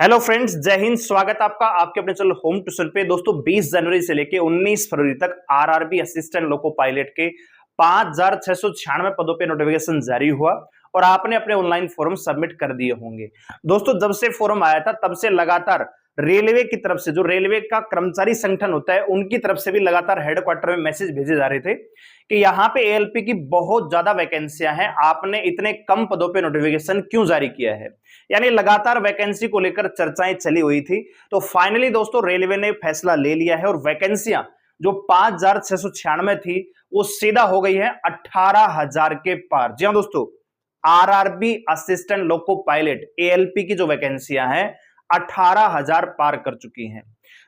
Hello friends, जय हिंद। स्वागत आपका आपके अपने चैनल होम ट्यूशन पे। दोस्तों 20 जनवरी से लेके 19 फरवरी तक आरआरबी असिस्टेंट लोको पायलट के 5696 पदों पे नोटिफिकेशन जारी हुआ और आपने अपने ऑनलाइन फॉर्म सबमिट कर दिए होंगे। दोस्तों जब से फॉर्म आया था तब से लगातार रेलवे की तरफ से, जो रेलवे का कर्मचारी संगठन होता है, उनकी तरफ से भी लगातार हेडक्वार्टर में मैसेज भेजे जा रहे थे कि यहाँ पे एएलपी की बहुत ज्यादा वैकेंसियां हैं, आपने इतने कम पदों पे नोटिफिकेशन क्यों जारी किया है। यानी लगातार वैकेंसी को लेकर चर्चाएं चली हुई थी। तो फाइनली दोस्तों रेलवे ने फैसला ले लिया है और वैकेंसियां जो 5696 थी वो सीधा हो गई है 18,000 के पार। जी हाँ दोस्तों, RRB assistant loco pilot ALP की जो वैकेंसियां हैं 18,000 पार कर चुकी हैं।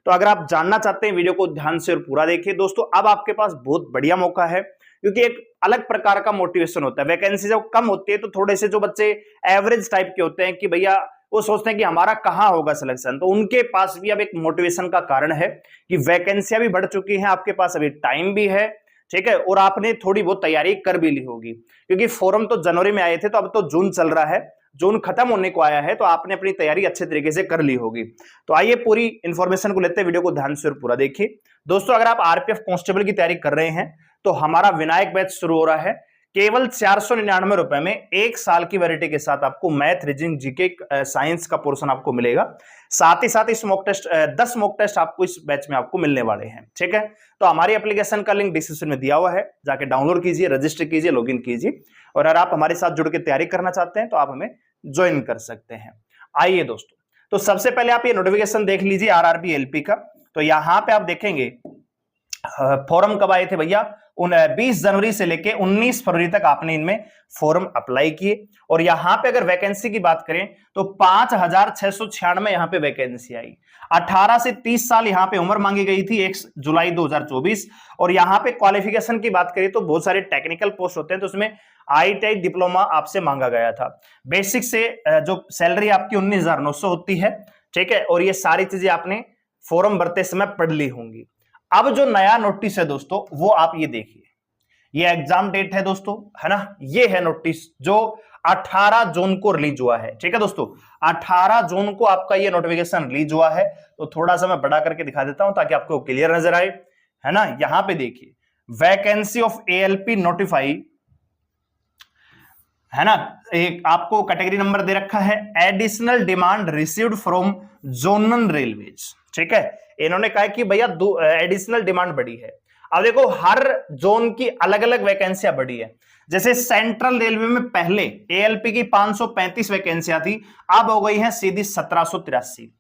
तो अगर आप जानना चाहते हैं वीडियो को ध्यान से और पूरा देखिए दोस्तों। अब आपके पास बहुत बढ़िया मौका है क्योंकि एक अलग प्रकार का मोटिवेशन होता है। वैकेंसी जब कम होती है तो थोड़े से जो बच्चे एवरेज टाइप के होते हैं कि भैया वो सोचते हैं कि हमारा कहां होगा सिलेक्शन, तो उनके पास भी अब एक मोटिवेशन का कारण है कि वैकेंसियां भी बढ़ चुकी हैं, आपके पास अभी टाइम भी है, ठीक है, और आपने थोड़ी बहुत तैयारी कर भी ली होगी क्योंकि फॉर्म तो जनवरी में आए थे, तो अब तो जून चल रहा है, जून खत्म होने को आया है, तो आपने अपनी तैयारी अच्छे तरीके से कर ली होगी। तो आइए पूरी इंफॉर्मेशन को लेते हैं, वीडियो को ध्यान से और पूरा देखिए। दोस्तों अगर आप आरपीएफ कांस्टेबल की तैयारी कर रहे हैं तो हमारा विनायक बैच शुरू हो रहा है। केवल 499 रुपए में 1 साल की वैलिडिटी के साथ आपको मैथ, रीजनिंग, जीके, साइंस का पोर्शन आपको मिलेगा। साथ ही साथ इस मॉक टेस्ट 10 मॉक टेस्ट आपको इस बैच में आपको मिलने वाले हैं, ठीक है। तो हमारी एप्लीकेशन का लिंक डिस्क्रिप्शन में दिया हुआ है, जाके डाउनलोड कीजिए, रजिस्टर कीजिए, लॉगिन कीजिए और अगर आप हमारे साथ जुड़ के तैयारी करना चाहते हैं तो आप हमें ज्वाइन कर सकते हैं। आइए दोस्तों, तो सबसे पहले आप ये नोटिफिकेशन देख लीजिए आरआरबी एलपी का। तो यहां पे आप देखेंगे फॉर्म कब आए थे भैया, 20 जनवरी से लेके 19 फरवरी तक आपने इनमें फॉर्म अप्लाई किए। और यहां पे अगर वैकेंसी की बात करें तो 5696 यहां पे वैकेंसी आई। 18 से 30 साल यहां पे उम्र मांगी गई थी 1 जुलाई 2024। और यहां पे क्वालिफिकेशन की बात करें तो बहुत सारे टेक्निकल पोस्ट होते हैं, तो उसमें आईटीआई डिप्लोमा आपसे मांगा गया था। बेसिक से जो सैलरी आपकी 19,900 होती है, ठीक है, और ये सारी चीजें आपने फॉर्म भरते समय पढ़ ली होंगी। अब जो नया नोटिस है दोस्तों वो आप ये देखिए, ये एग्जाम डेट है दोस्तों, है ना, ये है नोटिस जो 18 जून को रिलीज हुआ है, ठीक है दोस्तों। 18 जून को आपका ये नोटिफिकेशन रिलीज हुआ है। तो थोड़ा सा मैं बड़ा करके दिखा देता हूं ताकि आपको क्लियर नजर आए, है ना। यहां पे देखिए, वैकेंसी ऑफ एएलपी नोटिफाई, है ना, एक आपको कैटेगरी नंबर दे रखा है additional demand received from zonal railways, ठीक है। इन्होंने कहा कि भैया एडिशनल डिमांड बढ़ी है। अब देखो हर जोन की अलग अलग वैकेंसियां बढ़ी है। जैसे सेंट्रल रेलवे में पहले एएलपी की 535 वैकेंसियां थी, अब हो गई है सीधी 1783।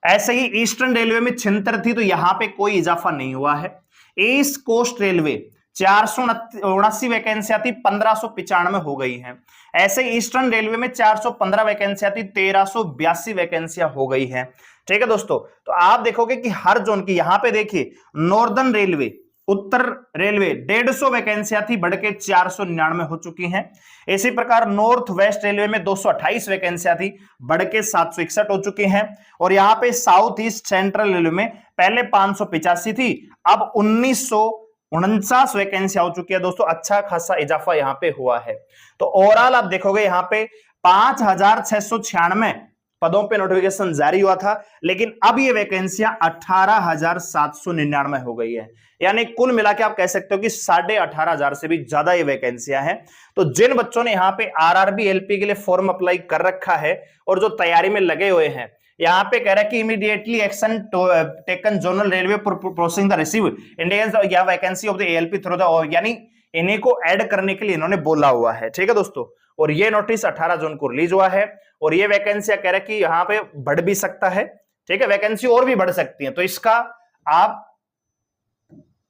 ऐसे ही ईस्टर्न रेलवे में 76 थी, तो यहां पे कोई इजाफा नहीं हुआ है। ईस्ट कोस्ट रेलवे 479 वैकेंसियां थी, 1595 हो गई हैं। ऐसे ईस्टर्न रेलवे में 415 वैकेंसियां थी, 1382 वैकेंसियां हो गई हैं, ठीक है दोस्तों। तो आप देखोगे कि हर जोन की, यहां पे देखिए नॉर्दर्न रेलवे, उत्तर रेलवे 150 वैकेंसियां थी, बढ़ के 499 हो चुकी हैं। इसी प्रकार नॉर्थ वेस्ट रेलवे में 228 वैकेंसियां थी, बढ़ के 761 हो चुकी हैं। और यहां पे साउथ ईस्ट सेंट्रल रेलवे में पहले 585 थी, अब 1949 वैकेंसी हो चुकी है दोस्तों। अच्छा खासा इजाफा यहां पे हुआ है। तो ओवरऑल आप देखोगे यहां पे 5696 पदों पे नोटिफिकेशन जारी हुआ था, लेकिन अब ये वैकेंसियां 18,799 हो गई है। यानी कुल मिला के आप कह सकते हो कि 18,500 से भी ज्यादा ये वैकेंसियां हैं। तो जिन बच्चों ने यहाँ पे आरआरबी एलपी के लिए फॉर्म अप्लाई कर रखा है और जो तैयारी में लगे हुए हैं, यहां पे कह रहा है कि immediately action taken zonal railway processing the receive Indians या vacancy of the ALP through the, यानी इन्हीं को ऐड करने के लिए इन्होंने बोला हुआ है, ठीक है दोस्तों। और ये नोटिस 18 जून को रिलीज हुआ है और ये वैकेंसी कह रहे हैं कि यहां पे बढ़ भी सकता है, ठीक है, वैकेंसी और भी बढ़ सकती है। तो इसका आप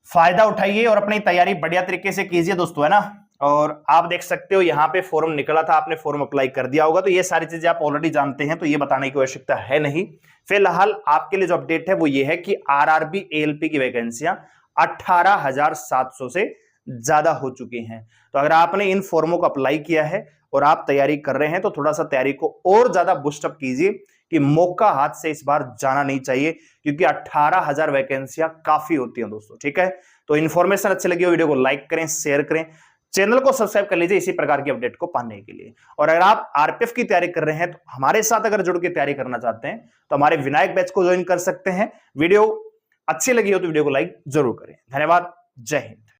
फायदा उठाइए और अपनी तैयारी बढ़िया तरीके से कीजिए दोस्तों, है ना। और आप देख सकते हो यहाँ पे फॉर्म निकला था, आपने फॉर्म अप्लाई कर दिया होगा, तो ये सारी चीजें आप ऑलरेडी जानते हैं, तो ये बताने की आवश्यकता है नहीं। फिलहाल आपके लिए जो अपडेट है वो ये है कि आरआरबी एएलपी की वैकेंसियां 18,700 से ज्यादा हो चुकी हैं। तो अगर आपने इन फॉर्मों को अप्लाई किया है और आप तैयारी कर रहे हैं तो थोड़ा सा तैयारी को और ज्यादा बूस्टअप कीजिए कि मौका हाथ से इस बार जाना नहीं चाहिए, क्योंकि 18,000 वैकेंसियां काफी होती हैं दोस्तों, ठीक है। तो इन्फॉर्मेशन अच्छी लगी हो वीडियो को लाइक करें, शेयर करें, चैनल को सब्सक्राइब कर लीजिए इसी प्रकार की अपडेट को पाने के लिए। और अगर आप आरपीएफ की तैयारी कर रहे हैं तो हमारे साथ अगर जुड़ के तैयारी करना चाहते हैं तो हमारे विनायक बैच को ज्वाइन कर सकते हैं। वीडियो अच्छी लगी हो तो वीडियो को लाइक जरूर करें। धन्यवाद। जय हिंद।